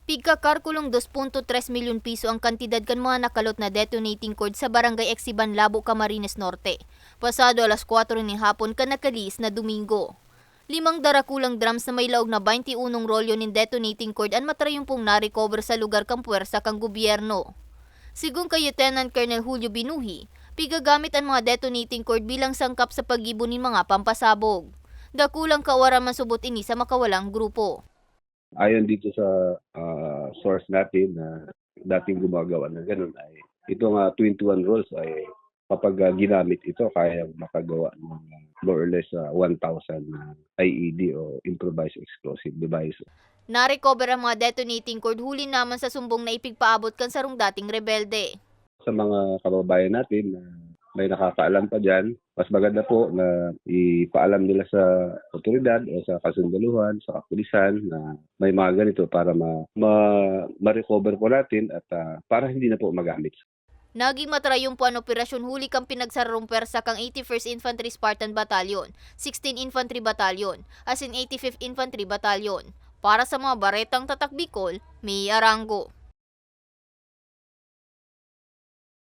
Pigkakarkulong 2.3 milyon piso ang kantidad kan mga nakalot na detonating cord sa barangay Exiban, Labo, Camarines Norte. Pasado alas 4 ni hapon ka nakaliis na Domingo. 5 darakulang drums na may laog na 21 rolyo ng detonating cord ang matrayong pong na-recover sa lugar kang puwersa kang gobyerno. Sigung kay Lieutenant Colonel Julio Binuhi, pigagamit ang mga detonating cord bilang sangkap sa pag-ibon ng mga pampasabog. Dakulang kawara man subot ini sa makawalang grupo. Ayon dito sa source natin na dating gumagawa ng ganun ay itong 21 rolls ay kapag ginamit ito kaya makagawa ng more or less 1,000 IED o improvised explosive device. Na-recover ang mga detonating cord huli naman sa sumbong na ipigpaabot kan sarong dating rebelde. Sa mga kababayan natin na may nakakaalam pa dyan, mas maganda po na ipaalam nila sa otoridad o sa kasundaluhan, sa kapulisan na may mga ganito para ma-recover po natin at para hindi na po magamit. Naging matrayong po ang operasyon huli kang pinagsarong persa kang 81st Infantry Spartan Battalion, 16 Infantry Battalion, as in 85th Infantry Battalion. Para sa mga baretang tatak Bicol, Mae Arango.